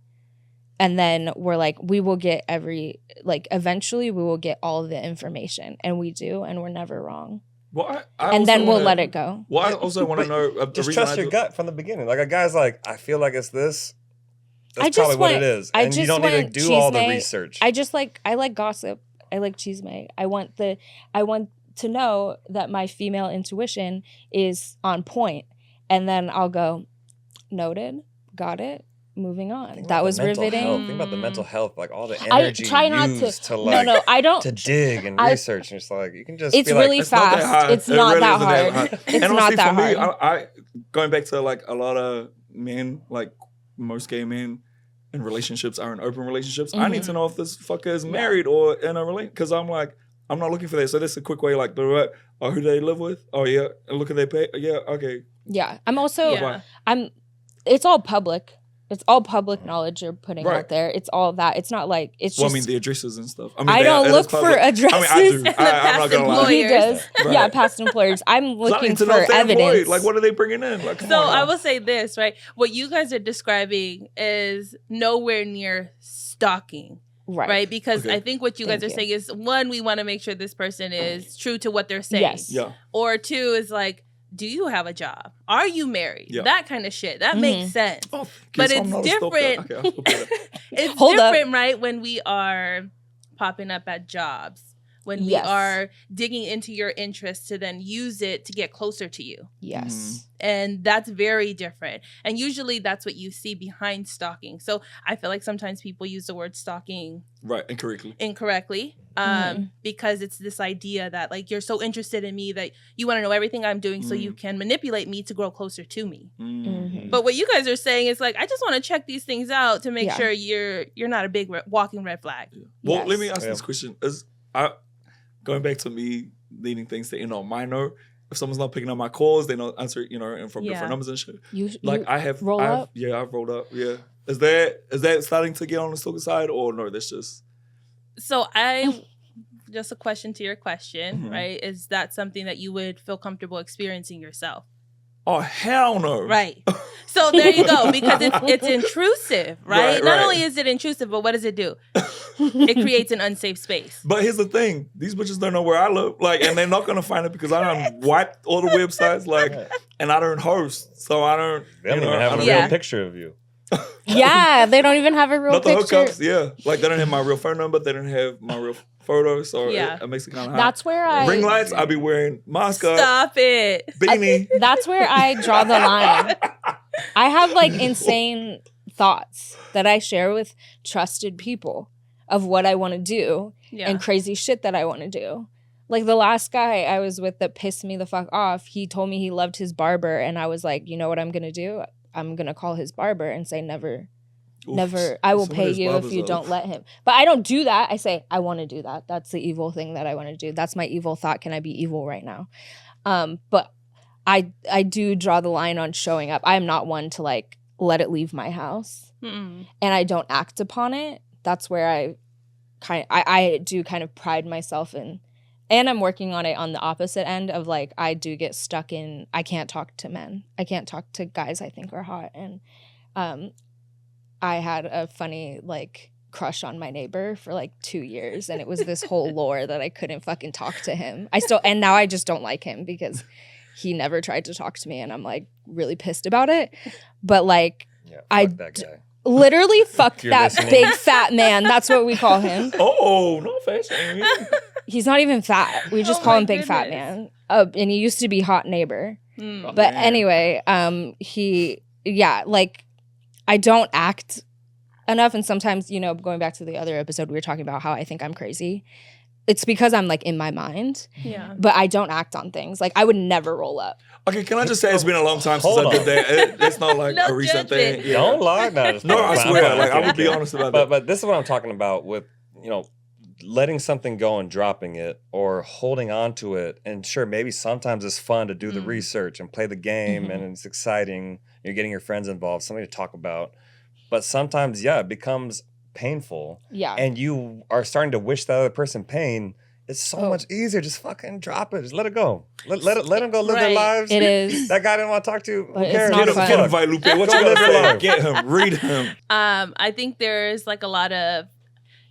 And then we're like, we will get eventually we will get all of the information. And we do, and we're never wrong. Well, and then we'll let it go. Well, I also want to know. Just trust your gut from the beginning. Like a guy's like, I feel like it's this. That's probably what it is. And you don't need to do all the research. I like gossip. I like chisme. I want to know that my female intuition is on point. And then I'll go, noted, got it. Moving on. That was riveting. Think about the mental health, like all the energy I don't to dig and research. And it's like you can just. It's really fast. It's not that hard. It's not that hard. I going back to like a lot of men, like most gay men in relationships are in open relationships. Mm-hmm. I need to know if this fucker is married or in a relationship because I'm like I'm not looking for that. So that's a quick way, like who they live with. Oh yeah, and look at their pay. Yeah, okay. Yeah, I'm also. It's all public. It's all public knowledge you're putting out there. It's all that. It's not like it's just. Well, I mean the addresses and stuff. I don't look for addresses. I mean, I do. I'm not gonna lie. He does. Right. Yeah, past employers. I'm looking for evidence. Like, what are they bringing in? Like, so I will say this, right? What you guys are describing is nowhere near stalking. Right. Because I think what you guys are saying is, one, we want to make sure this person is true to what they're saying. Yes. Yeah. Or two is like, do you have a job? Are you married? Yeah. That kind of shit. That makes sense. Oh, but it's different. It's different, right? When we are popping up at jobs. When we are digging into your interests to then use it to get closer to you. Yes. Mm-hmm. And that's very different. And usually that's what you see behind stalking. So I feel like sometimes people use the word stalking incorrectly. Because it's this idea that like you're so interested in me that you want to know everything I'm doing so you can manipulate me to grow closer to me. Mm-hmm. But what you guys are saying is like, I just want to check these things out to make sure you're not a big walking red flag. Yeah. Well, let me ask this question. Going back to me needing things to end on my note, if someone's not picking up my calls, they don't answer, and from different numbers and shit. I've rolled up. Yeah. Is that starting to get on the stalker side or no? That's just. So just a question to your question, right? Is that something that you would feel comfortable experiencing yourself? Oh, hell no. Right. So there you go, because it's intrusive, right? Not only is it intrusive, but what does it do? It creates an unsafe space. But here's the thing. These bitches don't know where I live. And they're not going to find it because I don't wipe all the websites, and I don't host. So I don't. They don't even have a real picture of you. Yeah, they don't even have a real picture. Not the hookups, yeah. They don't have my real phone number. They don't have my real photo. So it makes it kind of hard. That's where ring lights, I'll be wearing mask up. Stop it. Beanie. That's where I draw the line. I have insane thoughts that I share with trusted people of what I want to do and crazy shit that I want to do. Like the last guy I was with that pissed me the fuck off, he told me he loved his barber, and I was like, you know what I'm gonna do? I'm gonna call his barber and say never, I will pay you if you don't let him. But I don't do that. I say, I want to do that. That's the evil thing that I want to do. That's my evil thought. Can I be evil right now? But I do draw the line on showing up. I am not one to like let it leave my house. Mm-mm. And I don't act upon it. That's where I do kind of pride myself in. And I'm working on it on the opposite end of like, I do get stuck in, I can't talk to men. I can't talk to guys I think are hot. And I had a funny like crush on my neighbor for like 2 years. And it was this whole lore that I couldn't fucking talk to him. And now I just don't like him because he never tried to talk to me. And I'm like really pissed about it. But like, fuck that guy. Literally fuck that listening. big fat man. That's what we call him. Oh, no fat shaming. He's not even fat. We just Oh call my him big fat goodness. man. And he used to be hot neighbor. Mm. Oh, But man. anyway, like I don't act enough. And sometimes, going back to the other episode, we were talking about how I think I'm crazy. It's because I'm like in my mind, Yeah. but I don't act on things. Like I would never roll up. Okay, can I just say it's been a long time since Hold I did on. that. It's not like No a recent judgment. thing. Yeah. Don't lie. No, I swear. Like, I would be honest about that. But this is what I'm talking about with, letting something go and dropping it or holding on to it. And sure, maybe sometimes it's fun to do the research and play the game and it's exciting. You're getting your friends involved, something to talk about. But sometimes, it becomes painful. Yeah. And you are starting to wish the other person pain. It's so much easier. Just fucking drop it. Just let it go. Let them go live their Right. lives. It is. That guy didn't want to talk to you. Who But it's cares? not Who gives a fun. Get him, fuck? Lupe. What Go you live gotta your say? life. Get him. Read him. I think there's like a lot of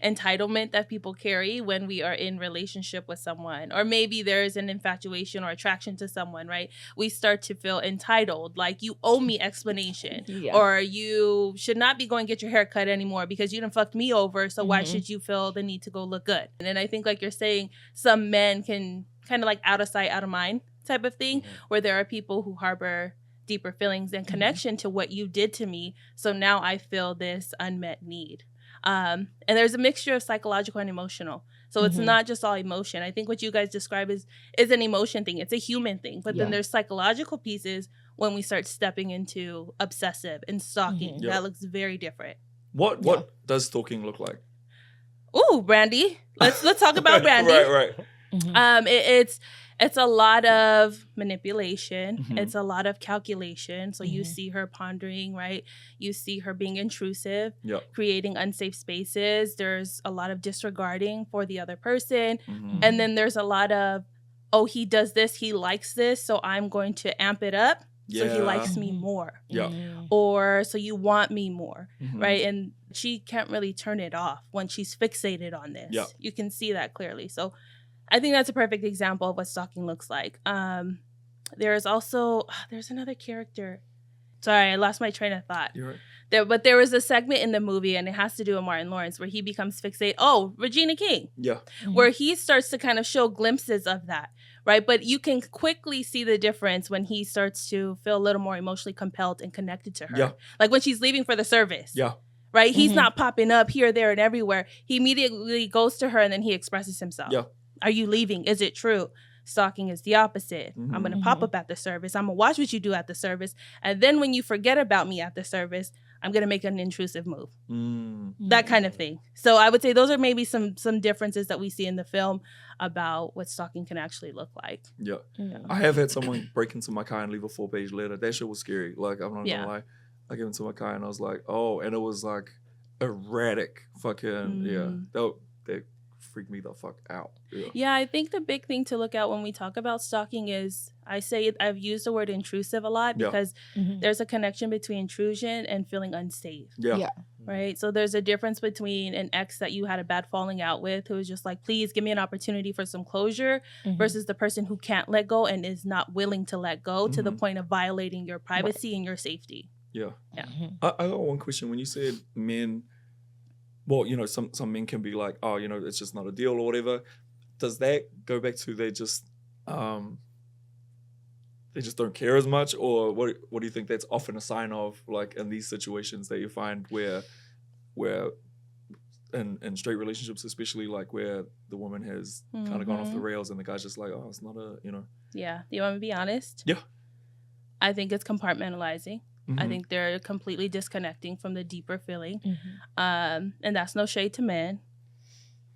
entitlement that people carry when we are in relationship with someone, or maybe there's an infatuation or attraction to someone, right? We start to feel entitled, like you owe me explanation, Yeah. or you should not be going to get your hair cut anymore because you done fucked me over, so why should you feel the need to go look good? And I think like you're saying, some men can kind of like out of sight, out of mind type of thing, where there are people who harbor deeper feelings and connection to what you did to me, so now I feel this unmet need. And there's a mixture of psychological and emotional. So it's not just all emotion. I think what you guys describe is an emotion thing. It's a human thing. But then there's psychological pieces when we start stepping into obsessive and stalking. Yeah. That looks very different. What does stalking look like? Ooh, Brandy. Let's talk about Brandy. Right. It's a lot of manipulation. It's a lot of calculation. So you see her pondering, right? You see her being intrusive, creating unsafe spaces. There's a lot of disregarding for the other person. And then there's a lot of, oh, he does this, he likes this, so I'm going to amp it up so he likes me more. Yeah. Or so you want me more, right? And she can't really turn it off when she's fixated on this. Yeah. You can see that clearly. So I think that's a perfect example of what stalking looks like. There's another character. Sorry, I lost my train of thought. You're right. But there was a segment in the movie, and it has to do with Martin Lawrence, where he becomes fixated. Oh, Regina King. Yeah. Where he starts to kind of show glimpses of that, right? But you can quickly see the difference when he starts to feel a little more emotionally compelled and connected to her. Yeah. Like when she's leaving for the service. Yeah. Right? He's not popping up here, there, and everywhere. He immediately goes to her, and then he expresses himself. Yeah. Are you leaving? Is it true? Stalking is the opposite. I'm going to pop up at the service. I'm going to watch what you do at the service. And then when you forget about me at the service, I'm going to make an intrusive move. That kind of thing. So I would say those are maybe some differences that we see in the film about what stalking can actually look like. Yeah. I have had someone break into my car and leave a 4-page letter. That shit was scary. Like, I'm not Yeah. gonna lie. I gave into my car and I was like, oh, and it was like erratic fucking, that freaked me the fuck out. Yeah, I think the big thing to look at when we talk about stalking is, I've used the word intrusive a lot because there's a connection between intrusion and feeling unsafe. Yeah. Right? So there's a difference between an ex that you had a bad falling out with who is just like, please give me an opportunity for some closure, versus the person who can't let go and is not willing to let go to the point of violating your privacy and your safety. Yeah. Yeah. I got one question. When you said men, well, some men can be like, oh, it's just not a deal or whatever. Does that go back to they just don't care as much, or what do you think that's often a sign of, like in these situations that you find where in straight relationships, especially like where the woman has kind of gone off the rails and the guy's just like, oh, it's not a, Yeah. Do you want me to be honest? Yeah. I think it's compartmentalizing. I think they're completely disconnecting from the deeper feeling. And that's no shade to men.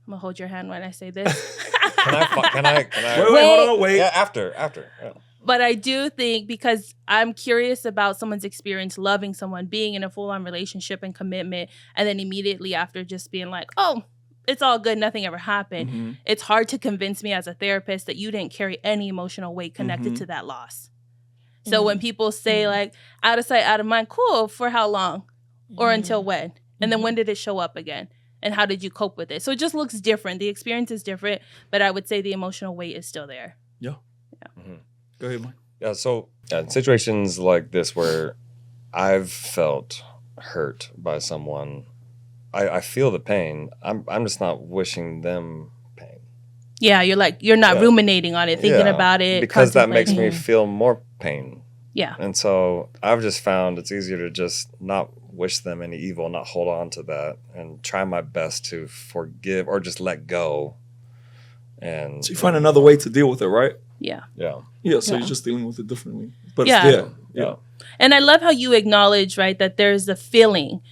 I'm going to hold your hand when I say this. Can I? Wait, hold on, wait. Yeah, after. Yeah. But I do think, because I'm curious about someone's experience loving someone, being in a full-on relationship and commitment, and then immediately after just being like, oh, it's all good, nothing ever happened. It's hard to convince me as a therapist that you didn't carry any emotional weight connected to that loss. So when people say like, out of sight, out of mind, cool, for how long? Or until when? And then when did it show up again? And how did you cope with it? So it just looks different. The experience is different, but I would say the emotional weight is still there. Yeah. Go ahead, Mike. Yeah, so in situations like this where I've felt hurt by someone, I feel the pain. I'm just not wishing them pain. Yeah, you're not ruminating on it, thinking about it. Because that makes me feel more pain. Yeah. And so I've just found it's easier to just not wish them any evil, not hold on to that, and try my best to forgive or just let go. And so you find another way to deal with it, right? Yeah. Yeah, so you're just dealing with it differently. But Yeah. it's there. Yeah. And I love how you acknowledge, right, that there's a feeling.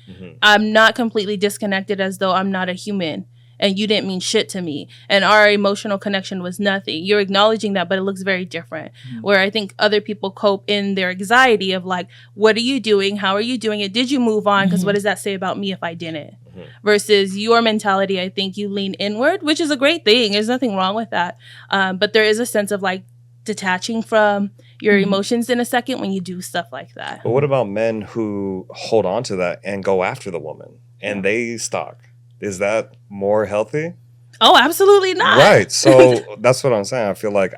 I'm not completely disconnected, as though I'm not a human and you didn't mean shit to me and our emotional connection was nothing. You're acknowledging that, but it looks very different. Where I think other people cope in their anxiety of like, what are you doing? How are you doing it? Did you move on? Because what does that say about me if I didn't? Versus your mentality, I think you lean inward, which is a great thing. There's nothing wrong with that. But there is a sense of like detaching from your emotions in a second when you do stuff like that. But what about men who hold on to that and go after the woman and they stalk? Is that more healthy? Oh, absolutely not. Right. So that's what I'm saying. I feel like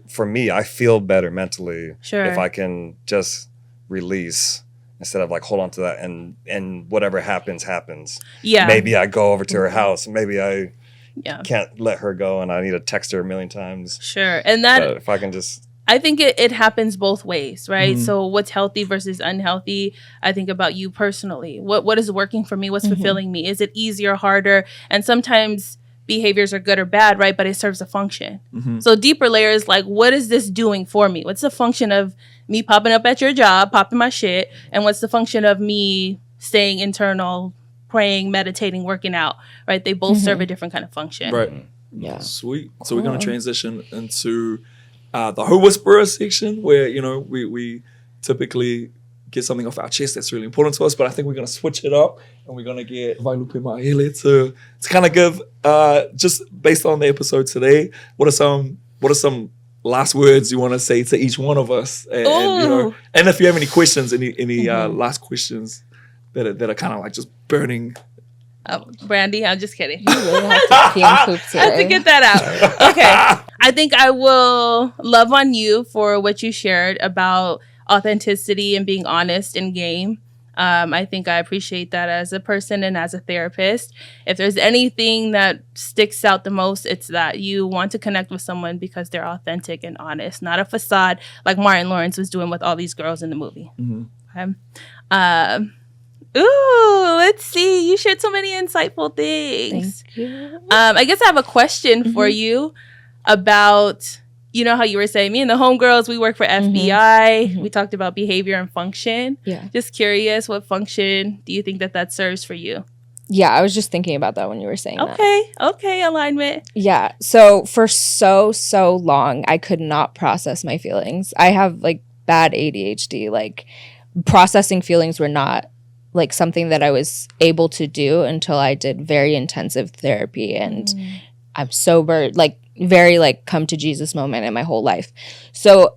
for me, I feel better mentally if I can just release instead of like hold on to that and whatever happens. Yeah. Maybe I go over to her house. Maybe I can't let her go and I need to text her a million times. Sure. And that, but if I can just... I think it happens both ways, right? So what's healthy versus unhealthy? I think about you personally. What is working for me? What's fulfilling me? Is it easier, harder? And sometimes behaviors are good or bad, right? But it serves a function. So deeper layers, like what is this doing for me? What's the function of me popping up at your job, popping my shit? And what's the function of me staying internal, praying, meditating, working out, right? They both serve a different kind of function. Right. Yeah. Sweet. So we're going to transition into the Who Whisperer section where, we typically get something off our chest that's really important to us, but I think we're going to switch it up and we're going to get Vailupe Maele to kind of give, just based on the episode today, what are some last words you want to say to each one of us? And if you have any questions, any last questions that are kind of like just burning. Brandy, I'm just kidding. You really have to pee and poop today. I have to get that out. Okay. I think I will love on you for what you shared about authenticity and being honest in game. I think I appreciate that as a person and as a therapist. If there's anything that sticks out the most, it's that you want to connect with someone because they're authentic and honest, not a facade like Martin Lawrence was doing with all these girls in the movie. Okay. Let's see. You shared so many insightful things. Thank you. I guess I have a question for you about, how you were saying, me and the homegirls, we work for FBI. We talked about behavior and function. Yeah. Just curious, what function do you think that serves for you? Yeah, I was just thinking about that when you were saying that. Okay, alignment. Yeah. So for so long, I could not process my feelings. I have like bad ADHD. Like processing feelings were not like something that I was able to do until I did very intensive therapy and I'm sober, like very like come to Jesus moment in my whole life. So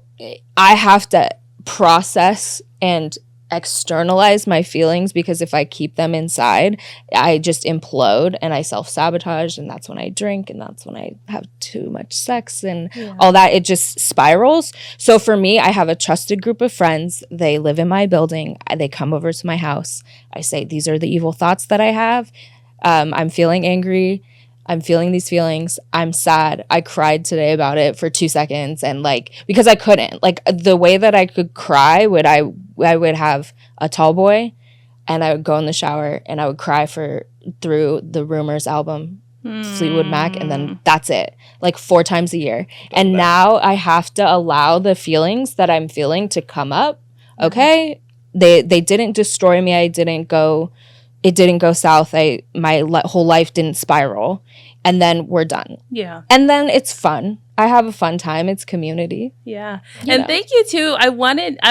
I have to process and externalize my feelings because if I keep them inside, I just implode and I self-sabotage, and that's when I drink and that's when I have too much sex and all that. It just spirals. So for me, I have a trusted group of friends. They live in my building. They come over to my house. I say, these are the evil thoughts that I have. I'm feeling angry. I'm feeling these feelings. I'm sad. I cried today about it for 2 seconds. And like, because I couldn't, like the way that I could cry I would have a tall boy and I would go in the shower and I would cry through the Rumors album, Fleetwood Mac, and then that's it, like 4 times a year. And now I have to allow the feelings that I'm feeling to come up. Okay, they didn't destroy me. It didn't go south. My whole life didn't spiral, and then we're done. Yeah. And then it's fun. I have a fun time. It's community. Yeah. And thank you too. I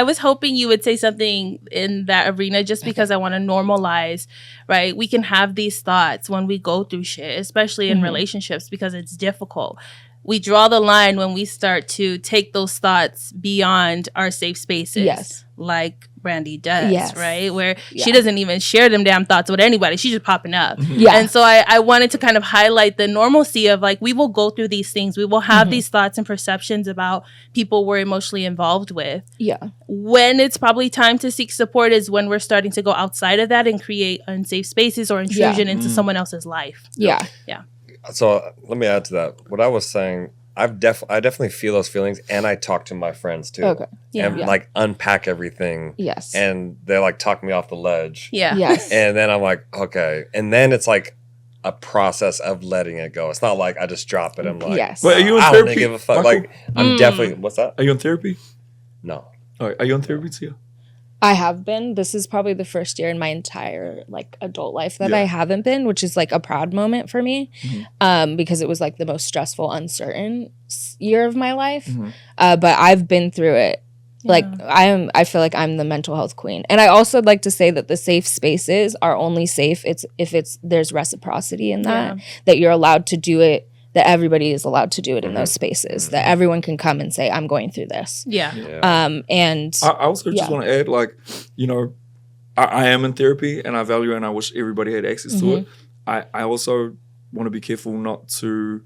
was hoping you would say something in that arena just because I want to normalize, right? We can have these thoughts when we go through shit, especially in relationships, because it's difficult. We draw the line when we start to take those thoughts beyond our safe spaces. Yes. Like Brandy does, right? Where she Yeah. doesn't even share them damn thoughts with anybody. She's just popping up. Yeah. And so I wanted to kind of highlight the normalcy of like, we will go through these things. We will have these thoughts and perceptions about people we're emotionally involved with. Yeah. When it's probably time to seek support is when we're starting to go outside of that and create unsafe spaces or intrusion into someone else's life. Yeah. Yeah. So let me add to that. What I was saying, I definitely feel those feelings, and I talk to my friends too. Okay. Yeah. And like unpack everything. Yes. And they like talk me off the ledge. Yeah. Yes. And then I'm like, okay. And then it's like a process of letting it go. It's not like I just drop it. I'm like, Yes. But are you in I don't therapy? give a fuck. Michael? Like, I'm definitely. What's that? Are you in therapy? No. All right. Are you in therapy, Tia? I have been. This is probably the first year in my entire like adult life that Yeah. I haven't been, which is like a proud moment for me, because it was like the most stressful, uncertain year of my life. But I've been through it. Like I feel like I'm the mental health queen, and I also like to say that the safe spaces are only safe if there's reciprocity in that you're allowed to do it. That everybody is allowed to do it in those spaces. That everyone can come and say, "I'm going through this." Yeah. And I also just want to add, like, you know, I am in therapy and I value it and I wish everybody had access to it. I also want to be careful not to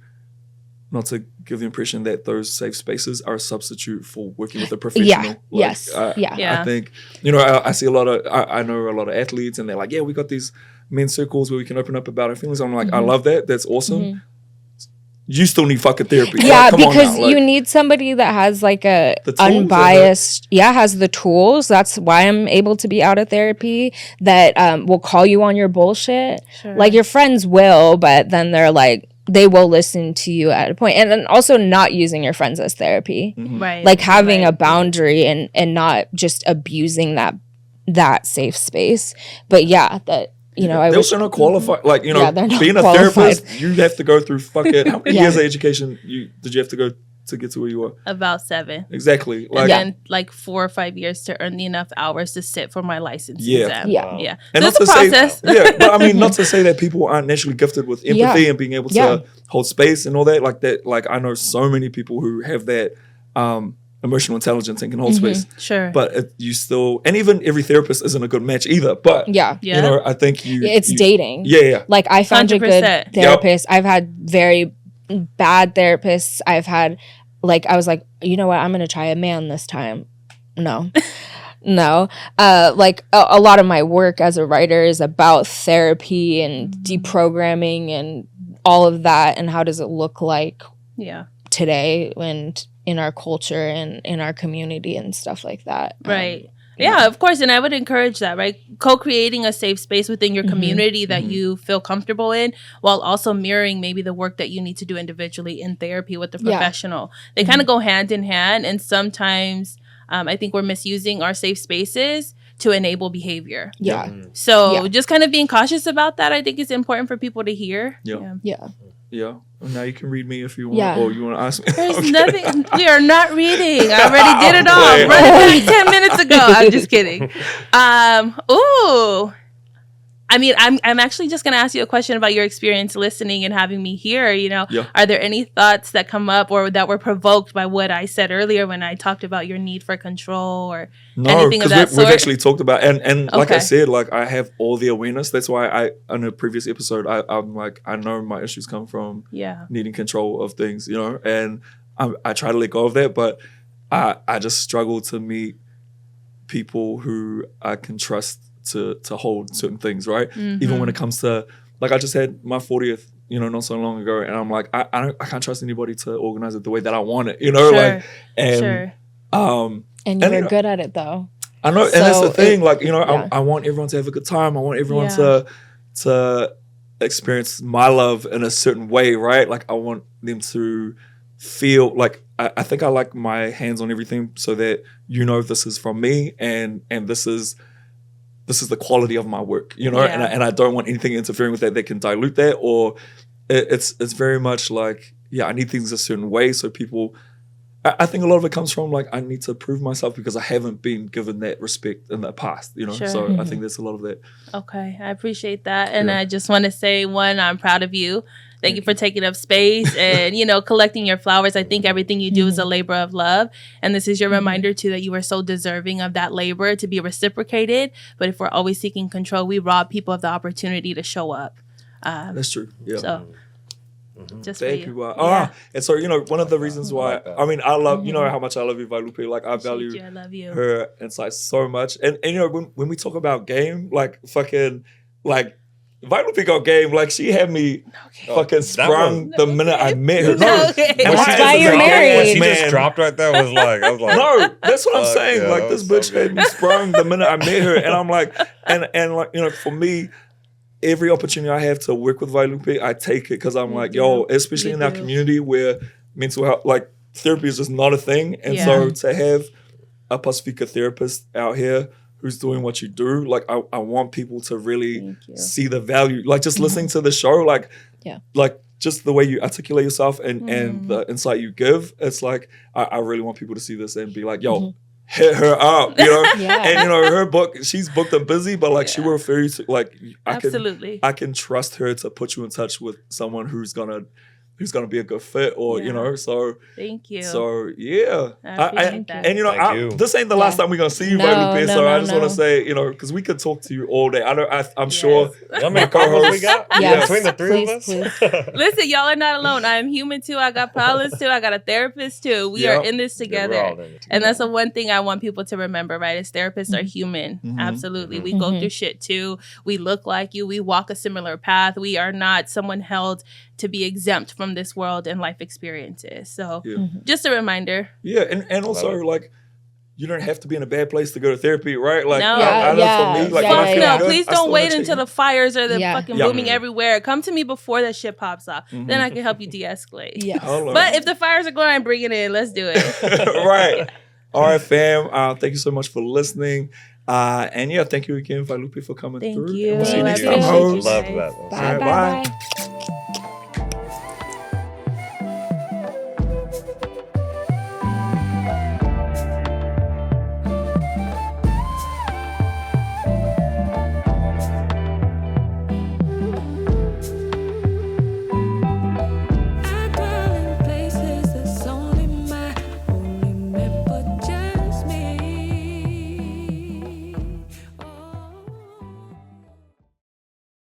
give the impression that those safe spaces are a substitute for working with a professional. I think, you know, I see a lot of, I know a lot of athletes and they're like, yeah, we got these men's circles where we can open up about our feelings. I'm like, I love that. That's awesome. You still need fucking therapy. Yeah, like, come on because now, like, you need somebody that has like a The tools unbiased, has the tools. That's why I'm able to be out of therapy, that will call you on your bullshit. Sure. Like your friends will, but then they're like, they will listen to you at a point. And then also not using your friends as therapy. Right. Like having a boundary and not just abusing that safe space. But yeah, that, you know, I they're wish. also not qualified. Like, you know, Yeah, they're not being a qualified. therapist, you have to go through fucking, how many Yeah. years of education did you have to go to get to where you are? About 7. Exactly. Like, And then like 4 or 5 years to earn enough hours to sit for my license exam. Yeah. Yeah. and So not it's a to say, process. but I mean, not to say that people aren't naturally gifted with empathy and being able to hold space and all that. Like that, like I know so many people who have that emotional intelligence and can hold space. Sure. But you still, and even every therapist isn't a good match either. But Yeah. you know, I think It's dating. Yeah. Like I found a good 100%. therapist. I've had very bad therapists. I've had I was like, you know what? I'm going to try a man this time. No. No. Like a lot of my work as a writer is about therapy and deprogramming and all of that. And how does it look like today and in our culture and in our community and stuff like that. Right. Yeah, of course. And I would encourage that, right? Co-creating a safe space within your community that you feel comfortable in, while also mirroring maybe the work that you need to do individually in therapy with the professional. They kind of go hand in hand. And sometimes I think we're misusing our safe spaces to enable behavior. Yeah. So just kind of being cautious about that, I think is important for people to hear. Yeah. Well, now you can read me if you want, Yeah. or you want to ask me. There's nothing. We are not reading. I already did it all. Running back 10 minutes ago. I'm just kidding. Ooh. I mean, I'm actually just going to ask you a question about your experience listening and having me here. You know, are there any thoughts that come up or that were provoked by what I said earlier when I talked about your need for control or anything of that because we've sort? actually talked about, and like I said, like I have all the awareness. That's why on a previous episode, I'm like, I know my issues come from needing control of things, you know, and I try to let go of that, but I just struggle to meet people who I can trust to hold certain things, right? Even when it comes to, like, I just had my 40th, you know, not so long ago, and I'm like, I can't trust anybody to organize it the way that I want it, you know, and and you're good at it though. I know, and that's the So thing. Like, you know, yeah. I want everyone to have a good time. I want everyone Yeah. to experience my love in a certain way, right? Like, I want them to feel like I think I like my hands on everything, so that you know this is from me, and this is the quality of my work, you know. Yeah. And I don't want anything interfering with that can dilute that, or it's very much like, I need things a certain way, so people. I think a lot of it comes from like, I need to prove myself because I haven't been given that respect in the past, you know. Sure. So I Mhm. think there's a lot of that. Okay, I appreciate that. And Yeah. I just want to say, one, I'm proud of you. Thank you for taking up space and, collecting your flowers. I think everything you do is a labor of love. And this is your reminder, too, that you are so deserving of that labor to be reciprocated. But if we're always seeking control, we rob people of the opportunity to show up. That's true. Yeah. So, just for Thank you. you. Yeah. And so, one of the reasons why, like that. I mean, I love, you know how much I love you, Vailupe. Like, I Appreciate value you. I love you. her insights so much. And when we talk about game, like, fucking, like, Vailupe got game. Like, she had me fucking sprung the minute I met her. No, okay. and That's she why just you're dropped- married. When she Man. just dropped right there, I was like, No, that's what I'm Fuck saying. yeah, Like, that this was so bitch had good. me sprung the minute I met her, and I'm like, and like, for me, every opportunity I have to work with Vailupe, I take it, because I'm You like, do. yo, especially You in our do. community where mental health, like, therapy is just not a thing, and Yeah. so to have a Pasifika therapist out here who's doing what you do, like, I want people to really Thank you. see the value. Like, just listening to the show, like, Yeah. like, just the way you articulate yourself and Mm. the insight you give, it's like, I really want people to see this and be like, yo, Mhm. hit her up, you know? Yeah. And, her book, she's booked and busy, but, like, she will refer you to, like, Absolutely. I can trust her to put you in touch with someone who's gonna be a good fit, or, Yeah. so, Thank you. so, yeah. I appreciate that. And, Thank you. this ain't the last time we're gonna see you, No, Vailupe, no, so I no, just want no. to say, because we could talk to you all day. I'm Yes. sure. You know how many problems we got Yes. between the three of us? Please. Listen, y'all are not alone. I am human too. I got problems too. I got a therapist too. We are Yep. in this Yeah, together. we're all in it And that's the one thing I want people to remember, right? Is therapists are human. Mhm. Absolutely. Mhm. We go Mhm. through shit too. We look like you. We walk a similar path. We are not someone held to be exempt from this world and life experiences. So Yeah. just a reminder. Yeah, and also, Love it. like, you don't have to be in a bad place to go to therapy, right? Like, No. I know Yeah, for me, like, yeah, when I Fuck feel no. good, Please I don't still wait wanna until check the fires are Yeah. fucking Yeah. booming everywhere. Come to me before that shit pops off. Mhm. Then I can help you de-escalate. Yes. Hold on. But if the fires are going, bring it in. Let's do it. Right. All right, fam. Thank you so much for listening. And yeah, thank you again, Vailupe, for coming Thank through. you. And we'll see you Thank next you. time, Thank hoes. Love that. Bye, All right, bye, bye. bye.